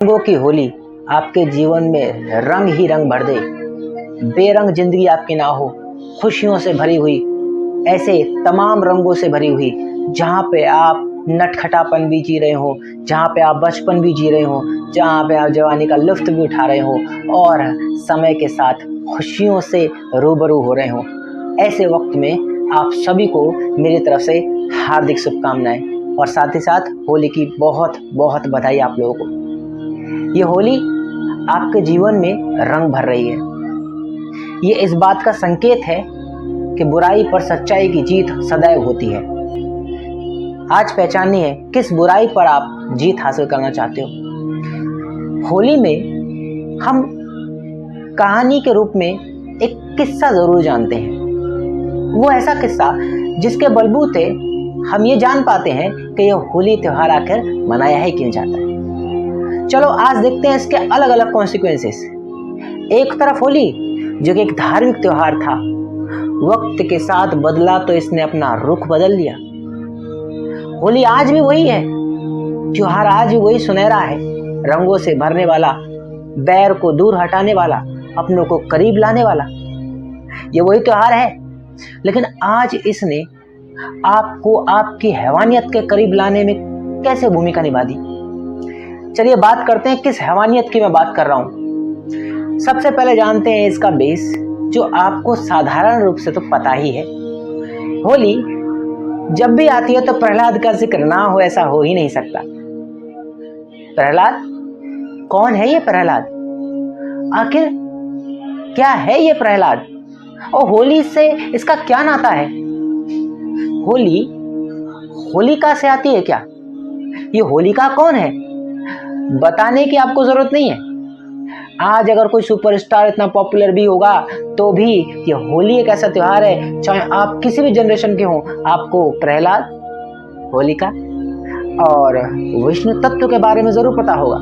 रंगों की होली आपके जीवन में रंग ही रंग भर दे, बेरंग जिंदगी आपकी ना हो, खुशियों से भरी हुई, ऐसे तमाम रंगों से भरी हुई, जहाँ पे आप नटखटापन भी जी रहे हो, जहाँ पे आप बचपन भी जी रहे हो, जहाँ पे आप जवानी का लुत्फ भी उठा रहे हो और समय के साथ खुशियों से रूबरू हो रहे हो। ऐसे वक्त में आप सभी को मेरी तरफ से हार्दिक शुभकामनाएं और साथ ही साथ होली की बहुत बहुत बधाई आप लोगों को। ये होली आपके जीवन में रंग भर रही है। ये इस बात का संकेत है कि बुराई पर सच्चाई की जीत सदैव होती है। आज पहचानिए किस बुराई पर आप जीत हासिल करना चाहते हो। होली में हम कहानी के रूप में एक किस्सा जरूर जानते हैं। वो ऐसा किस्सा जिसके बलबूते हम ये जान पाते हैं कि यह होली त्योहार आखिर मनाया है क्यों जाता है। चलो आज देखते हैं इसके अलग अलग कॉन्सिक्वेंसेस। एक तरफ होली जो कि एक धार्मिक त्योहार था, वक्त के साथ बदला तो इसने अपना रुख बदल लिया। होली आज भी वही है, त्योहार आज भी वही सुनहरा है, रंगों से भरने वाला, बैर को दूर हटाने वाला, अपनों को करीब लाने वाला। ये वही त्योहार है, लेकिन आज इसने आपको आपकी हैवानियत के करीब लाने में कैसे भूमिका निभा दी। चलिए बात करते हैं किस हैवानियत की मैं बात कर रहा हूं। सबसे पहले जानते हैं इसका बेस, जो आपको साधारण रूप से तो पता ही है। होली जब भी आती है तो प्रहलाद का जिक्र ना हो ऐसा हो ही नहीं सकता। प्रहलाद कौन है? ये प्रहलाद आखिर क्या है? ये प्रहलाद और होली से इसका क्या नाता है? होली होलिका से आती है क्या? ये होलिका कौन है बताने की आपको जरूरत नहीं है। आज अगर कोई सुपरस्टार इतना पॉपुलर भी होगा तो भी ये होली एक ऐसा त्योहार है, चाहे आप किसी भी जनरेशन के हो, आपको प्रहलाद, होलिका और विष्णु तत्व के बारे में जरूर पता होगा।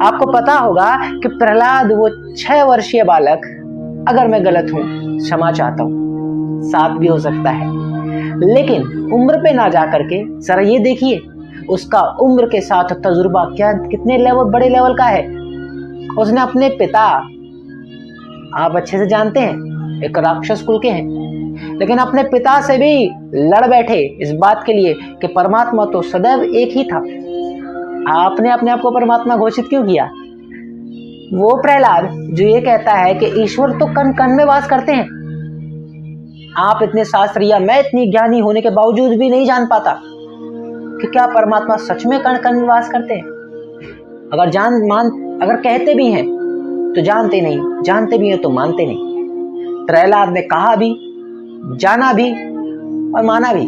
आपको पता होगा कि प्रहलाद वो 6 वर्षीय बालक, अगर मैं गलत हूं क्षमा चाहता हूं, 7 भी हो सकता है, लेकिन उम्र पे ना जा करके जरा ये देखिए उसका उम्र के साथ तजुर्बा क्या कितने बड़े लेवल का है। उसने अपने पिता, आप अच्छे से जानते हैं, एक राक्षस कुल के हैं, लेकिन अपने पिता से भी लड़ बैठे इस बात के लिए कि परमात्मा तो सदैव एक ही था। आपने अपने आप को परमात्मा घोषित क्यों किया? वो प्रहलाद जो ये कहता है कि ईश्वर तो कण कण में वास करते हैं। आप इतने शास्त्री या मैं इतनी ज्ञानी होने के बावजूद भी नहीं जान पाता कि क्या परमात्मा सच में कण कण में वास करते हैं। अगर कहते भी हैं तो जानते नहीं, जानते भी हैं तो मानते नहीं। प्रहलाद ने कहा भी, जाना भी और माना भी।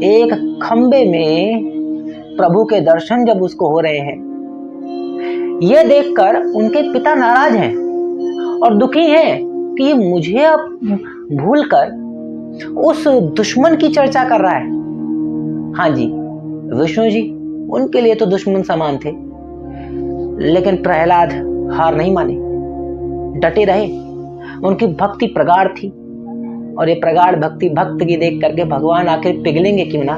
एक खंबे में प्रभु के दर्शन जब उसको हो रहे हैं, यह देखकर उनके पिता नाराज हैं और दुखी हैं कि ये मुझे अब भूलकर उस दुश्मन की चर्चा कर रहा है। हाँ जी, विष्णु जी उनके लिए तो दुश्मन समान थे, लेकिन प्रहलाद हार नहीं माने, डटे रहे। उनकी भक्ति प्रगाढ़ थी और ये प्रगाढ़ भक्ति भक्त की देख करके भगवान आखिर पिघलेंगे क्यों ना।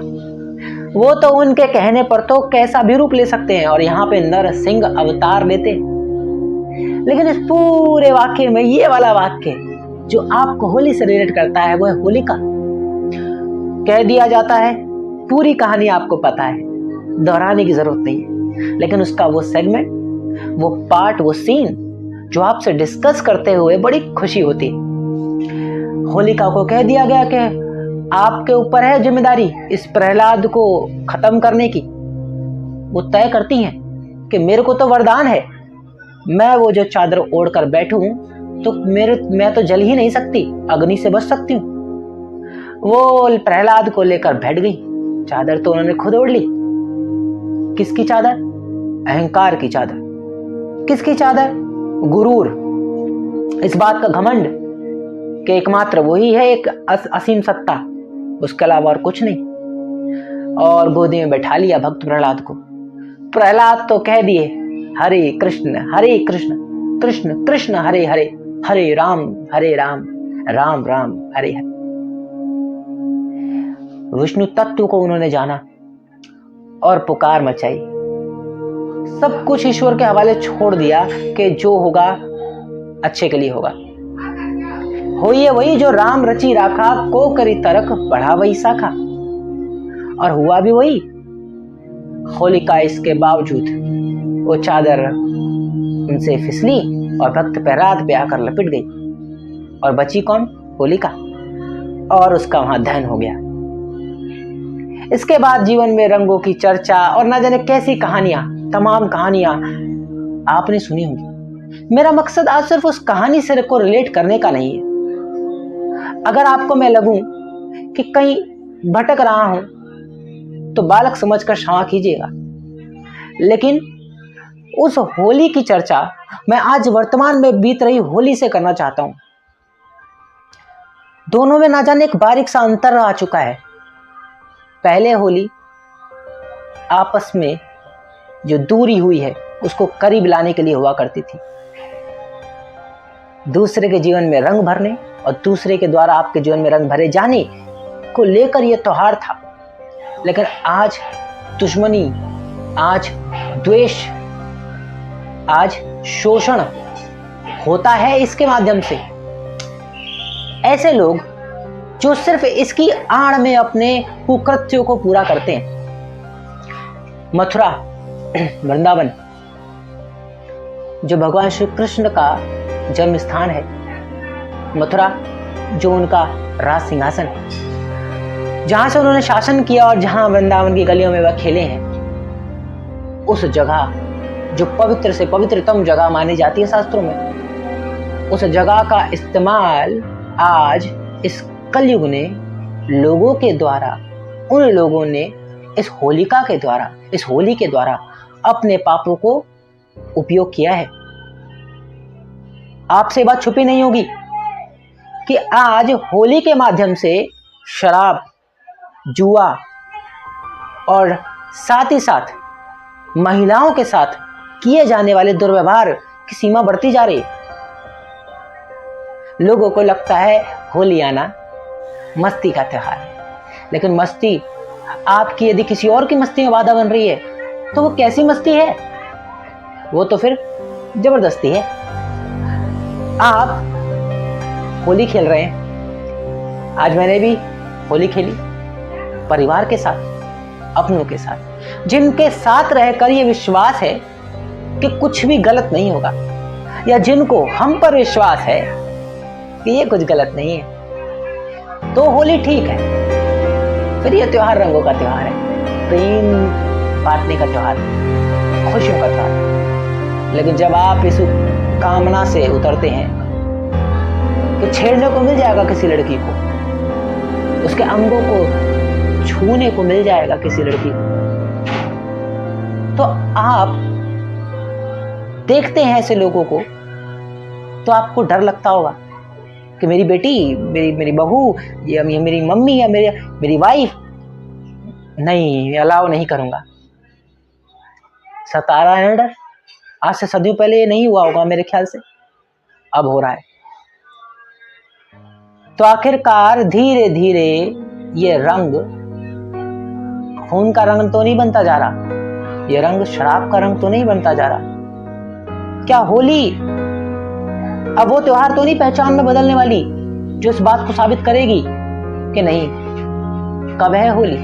वो तो उनके कहने पर तो कैसा भी रूप ले सकते हैं और यहाँ पे नर सिंह अवतार लेते। लेकिन इस पूरे वाक्य में ये वाला वाक्य जो आपको होली से रिलेट करता है वो है होलिका। कह दिया जाता है, पूरी कहानी आपको पता है, दोहराने की जरूरत नहीं है, लेकिन उसका वो सेगमेंट, वो पार्ट, वो सीन जो आपसे डिस्कस करते हुए बड़ी खुशी होती। होलिका को कह दिया गया कि आपके ऊपर है जिम्मेदारी इस प्रहलाद को खत्म करने की। वो तय करती हैं कि मेरे को तो वरदान है, मैं वो जो चादर ओढ़ कर बैठूं तो मैं तो जल ही नहीं सकती, अग्नि से बच सकती हूँ। वो प्रहलाद को लेकर बैठ गई। चादर तो उन्होंने खुद ओढ़ ली। किसकी चादर? अहंकार की चादर। किसकी चादर? गुरूर, इस बात का घमंड कि एकमात्र वही है एक असीम सत्ता, उसके अलावा और कुछ नहीं। और गोदी में बैठा लिया भक्त प्रहलाद को। प्रहलाद तो कह दिए हरे कृष्ण कृष्ण कृष्ण हरे हरे, हरे राम राम राम हरे हरे। विष्णु तत्व को उन्होंने जाना और पुकार मचाई, सब कुछ ईश्वर के हवाले छोड़ दिया कि जो होगा अच्छे के लिए होगा। होइए वही जो राम रची राखा, को करी तरक बढ़ा वही साखा। और हुआ भी वही। होलिका इसके बावजूद वो चादर उनसे फिसली और भक्त पे रात पे आकर लपेट गई। और बची कौन? होलिका। और उसका वहां दहन हो गया। इसके बाद जीवन में रंगों की चर्चा और ना जाने कैसी कहानियां, तमाम कहानियां आपने सुनी होंगी। मेरा मकसद आज सिर्फ उस कहानी से को रिलेट करने का नहीं है। अगर आपको मैं लगूं कि कहीं भटक रहा हूं तो बालक समझकर क्षमा कीजिएगा, लेकिन उस होली की चर्चा मैं आज वर्तमान में बीत रही होली से करना चाहता हूं। दोनों में ना जाने एक बारीक सा अंतर आ चुका है। पहले होली आपस में जो दूरी हुई है उसको करीब लाने के लिए हुआ करती थी, दूसरे के जीवन में रंग भरने और दूसरे के द्वारा आपके जीवन में रंग भरे जाने को लेकर यह त्योहार था। लेकिन आज दुश्मनी, आज द्वेष, आज शोषण होता है इसके माध्यम से। ऐसे लोग जो सिर्फ इसकी आड़ में अपने कुकृत्यों को पूरा करते हैं। मथुरा, वृंदावन जो भगवान श्री कृष्ण का जन्म स्थान है, मथुरा जो उनका राज सिंहासन, जहां से उन्होंने शासन किया और जहां वृंदावन की गलियों में वह खेले हैं, उस जगह जो पवित्र से पवित्रतम जगह मानी जाती है शास्त्रों में, उस जगह का इस्तेमाल आज इस कलयुग ने लोगों के द्वारा, उन लोगों ने इस होलिका के द्वारा, इस होली के द्वारा अपने पापों को उपयोग किया है। आपसे बात छुपी नहीं होगी कि आज होली के माध्यम से शराब, जुआ और साथ ही साथ महिलाओं के साथ किए जाने वाले दुर्व्यवहार की सीमा बढ़ती जा रही है। लोगों को लगता है होली आना मस्ती का त्योहार है, लेकिन मस्ती आपकी यदि किसी और की मस्ती में बाधा बन रही है तो वो कैसी मस्ती है? वो तो फिर जबरदस्ती है। आप होली खेल रहे हैं, आज मैंने भी होली खेली परिवार के साथ, अपनों के साथ, जिनके साथ रहकर ये विश्वास है कि कुछ भी गलत नहीं होगा, या जिनको हम पर विश्वास है कि ये कुछ गलत नहीं है, तो होली ठीक है। फिर ये त्योहार रंगों का त्योहार है, प्रेम बांटने का त्योहार है, खुशियों का त्योहार है। लेकिन जब आप इस कामना से उतरते हैं कि छेड़ने को मिल जाएगा किसी लड़की को, उसके अंगों को छूने को मिल जाएगा किसी लड़की को, तो आप देखते हैं ऐसे लोगों को तो आपको डर लगता होगा कि मेरी बेटी, मेरी बहू, या मेरी मम्मी या मेरी वाइफ, नहीं, अलाउ नहीं करूंगा। सतारा है डर। आज से सदियों पहले ये नहीं हुआ होगा मेरे ख्याल से, अब हो रहा है। तो आखिरकार धीरे धीरे ये रंग खून का रंग तो नहीं बनता जा रहा, ये रंग शराब का रंग तो नहीं बनता जा रहा। क्या होली अब वो त्योहार तो नहीं पहचान में बदलने वाली जो इस बात को साबित करेगी कि नहीं, कब है होली?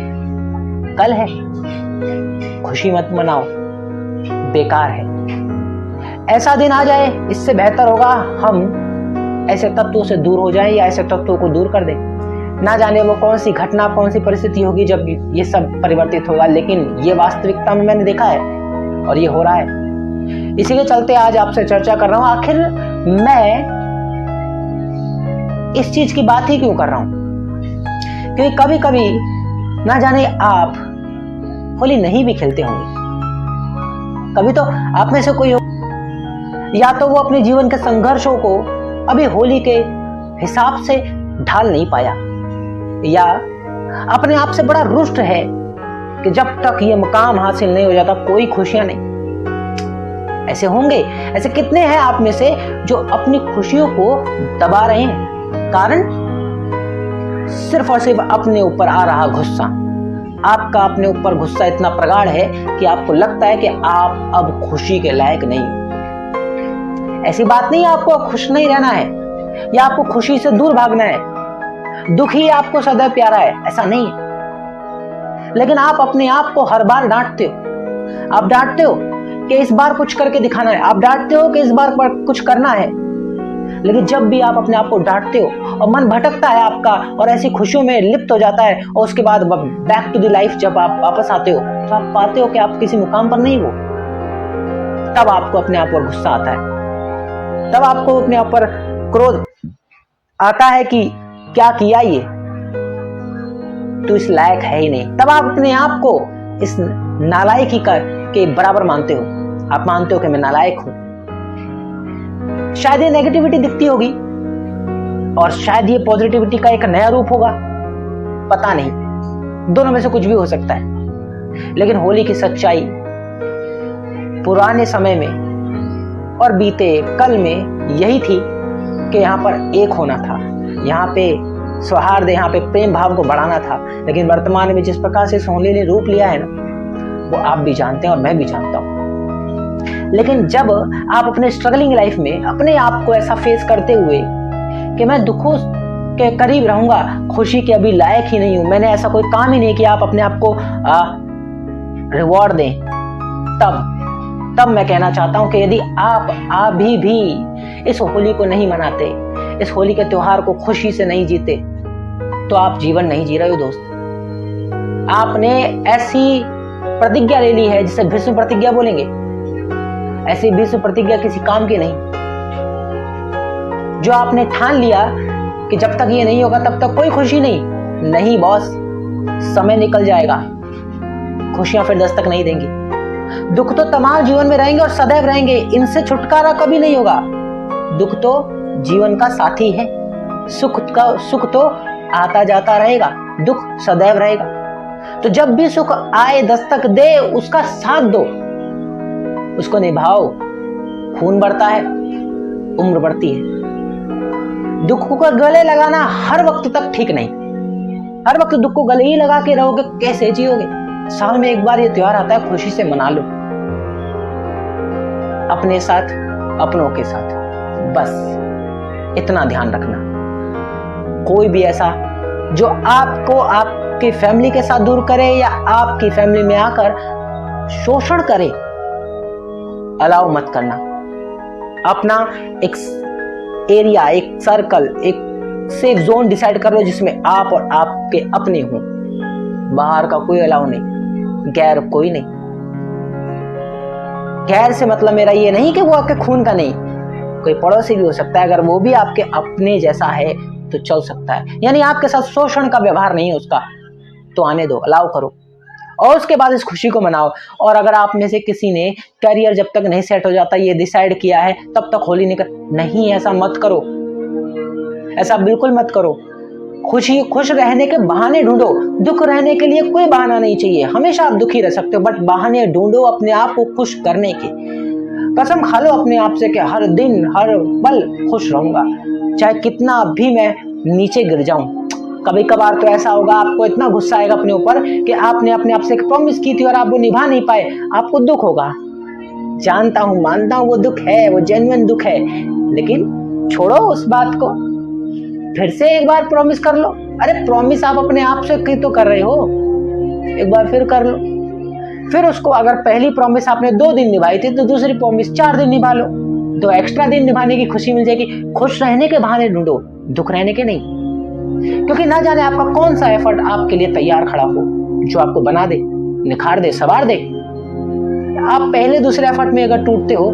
कल है। खुशी मत मनाओ, बेकार है। ऐसा दिन आ जाए, इससे बेहतर होगा हम ऐसे तत्वों से दूर हो जाएं या ऐसे तत्वों को दूर कर दें। ना जाने वो कौन सी घटना, कौन सी परिस्थिति होगी जब ये सब परिवर्तित होगा, लेकिन ये वास्तविकता में मैंने देखा है और ये हो रहा है। इसी के चलते आज आपसे चर्चा कर रहा हूं। आखिर मैं इस चीज की बात ही क्यों कर रहा हूं? क्योंकि कभी कभी ना जाने आप होली नहीं भी खेलते होंगे, कभी तो आप में से कोई हो, या तो वो अपने जीवन के संघर्षों को अभी होली के हिसाब से ढाल नहीं पाया, या अपने आप से बड़ा रुष्ट है कि जब तक ये मुकाम हासिल नहीं हो जाता कोई खुशियां नहीं। ऐसे होंगे, ऐसे कितने हैं आप में से जो अपनी खुशियों को दबा रहे हैं? कारण सिर्फ और सिर्फ अपने ऊपर आ रहा गुस्सा, आपका अपने ऊपर गुस्सा इतना प्रगाढ़ है कि आपको लगता है कि आप अब खुशी के लायक नहीं हो। ऐसी बात नहीं है आपको खुश नहीं रहना है या आपको खुशी से दूर भागना है, दुख ही आपको सदैव प्यारा है, ऐसा नहीं है। लेकिन आप अपने आप को हर बार डांटते हो। आप डांटते हो कि इस बार कुछ करके दिखाना है, आप डांटते हो कि इस बार कुछ करना है। लेकिन जब भी आप अपने आप को डांटते हो और मन भटकता है आपका और ऐसी खुशियों में लिप्त हो जाता है और उसके बाद बैक टू द लाइफ जब आप वापस आते हो तो आप पाते हो कि आप किसी मुकाम पर नहीं हो। तब आपको अपने आप पर गुस्सा आता है, तब आपको अपने आप पर क्रोध आता है कि क्या किया ये, तो इस लायक है ही नहीं। तब आप अपने आप को इस नालायकी के बराबर मानते हो। आप मानते हो कि मैं नालायक हूं। शायद ये नेगेटिविटी दिखती होगी और शायद ये पॉजिटिविटी का एक नया रूप होगा, पता नहीं, दोनों में से कुछ भी हो सकता है। लेकिन होली की सच्चाई पुराने समय में और बीते कल में यही थी कि यहाँ पर एक होना था, यहाँ पे सौहार्द, यहाँ पे प्रेम भाव को बढ़ाना था। लेकिन वर्तमान में जिस प्रकार से होली ने रूप लिया है ना, वो आप भी जानते हैं और मैं भी जानता हूं। लेकिन जब आप अपने स्ट्रगलिंग लाइफ में अपने आप को ऐसा फेस करते हुए कि मैं दुखों के करीब रहूंगा, खुशी के अभी लायक ही नहीं हूं, मैंने ऐसा कोई काम ही नहीं किया, आप अपने आप को रिवॉर्ड दें, तब मैं कहना चाहता हूं कि यदि आप अभी भी इस होली को नहीं मनाते, इस होली के त्योहार को खुशी से नहीं जीते, तो आप जीवन नहीं जी रहे हो दोस्त। आपने ऐसी प्रतिज्ञा ले ली है जिसे भीष्म प्रतिज्ञा बोलेंगे। ऐसी भीष्म प्रतिज्ञा किसी काम की नहीं, जो आपने ठान लिया कि जब तक ये नहीं होगा तब तक कोई खुशी नहीं बॉस, समय निकल जाएगा, खुशियां फिर दस्तक नहीं देंगी। दुख तो तमाम जीवन में रहेंगे और सदैव रहेंगे, इनसे छुटकारा कभी नहीं होगा। दुख तो जीवन का साथी है, सुख तो आता जाता रहेगा, दुख सदैव रहेगा। तो जब भी सुख आए, दस्तक दे, उसका साथ दो, उसको निभाओ। खून बढ़ता है, उम्र बढ़ती है। दुख को गले लगाना हर वक्त तक ठीक नहीं। हर वक्त दुख को गले ही लगा के रहोगे, कैसे जियोगे? साल में एक बार ये त्योहार आता है, खुशी से मना लो, अपने साथ, अपनों के साथ। बस इतना ध्यान रखना, कोई भी ऐसा जो आपको आपकी फैमिली के साथ दूर करे या आपकी फैमिली में आकर शोषण करे, अलाउ मत करना। अपना एक एरिया, एक सर्कल, एक सेफ जोन डिसाइड कर लो जिसमें आप और आपके अपने हों। बाहर का कोई अलाउ नहीं, गैर कोई नहीं। गैर से मतलब मेरा ये नहीं कि वो आपके खून का नहीं, कोई पड़ोसी भी हो सकता है, अगर वो भी आपके अपने जैसा है तो चल सकता है। यानी आपके साथ शोषण का व्यवहार नहीं है उसका, तो आने दो, अलाउ करो और उसके बाद इस खुशी को मनाओ। और अगर आप में से किसी ने करियर जब तक नहीं सेट हो जाता ये डिसाइड किया है तब तक होली नहीं, ऐसा मत करो, ऐसा बिल्कुल मत करो। खुश रहने के बहाने ढूंढो, दुख रहने के लिए कोई बहाना नहीं चाहिए। हमेशा आप दुखी रह सकते हो, बट बहाने ढूंढो अपने आप को खुश करने के। कसम खा लो अपने आप से कि हर दिन हर पल खुश रहूंगा, चाहे कितना भी मैं नीचे गिर जाऊं। कभी कभार तो ऐसा होगा, आपको इतना गुस्सा आएगा अपने ऊपर कि आपने अपने आप से एक प्रॉमिस की थी और आप वो निभा नहीं पाए, आपको दुख होगा। जानता हूं, मानता हूं वो दुख है, वो जेन्युइन दुख है, लेकिन छोड़ो उस बात को, फिर से एक बार प्रॉमिस कर लो। अरे प्रॉमिस आप अपने आप से तो कर रहे हो, एक बार फिर कर लो। फिर उसको, अगर पहली प्रॉमिस आपने 2 दिन निभाई थी तो दूसरी प्रॉमिस 4 दिन निभा लो, 2 एक्स्ट्रा दिन निभाने की खुशी मिल जाएगी। खुश रहने के बहाने ढूंढो, दुख रहने के नहीं, क्योंकि ना जाने आपका कौन सा एफर्ट आपके लिए तैयार खड़ा हो जो आपको बना दे, निखार दे, सवार दे। आप पहले दूसरे एफर्ट में अगर टूटते हो,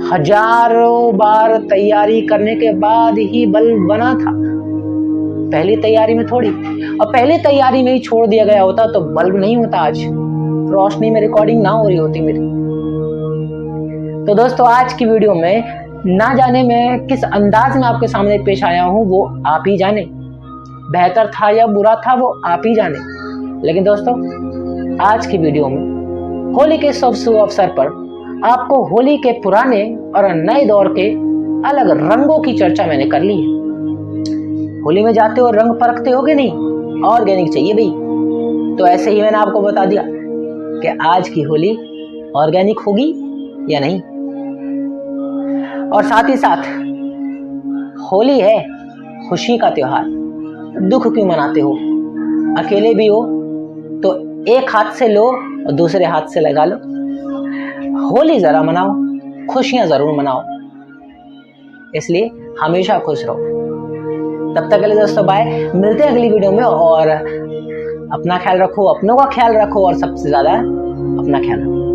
हजारों बार तैयारी करने के बाद ही बल्ब बना था, पहली तैयारी में थोड़ी। और पहली तैयारी में ही छोड़ दिया गया होता तो बल्ब नहीं होता, आज रोशनी में रिकॉर्डिंग ना हो रही होती मेरी। तो दोस्तों, आज की वीडियो में ना जाने मैं किस अंदाज में आपके सामने पेश आया हूं, वो आप ही जाने। बेहतर था या बुरा था, वो आप ही जाने। लेकिन दोस्तों, आज की वीडियो में होली के शुभ अवसर पर आपको होली के पुराने और नए दौर के अलग रंगों की चर्चा मैंने कर ली है। होली में जाते हो, रंग परखते होगे नहीं, ऑर्गेनिक चाहिए भाई, तो ऐसे ही मैंने आपको बता दिया कि आज की होली ऑर्गेनिक होगी या नहीं। और साथ ही साथ होली है खुशी का त्योहार, दुख क्यों मनाते हो? अकेले भी हो तो एक हाथ से लो और दूसरे हाथ से लगा लो। होली जरा मनाओ, खुशियां जरूर मनाओ, इसलिए हमेशा खुश रहो। तब तक के लिए दोस्तों बाय, मिलते हैं अगली वीडियो में। और अपना ख्याल रखो, अपनों का ख्याल रखो और सबसे ज्यादा अपना ख्याल रखो।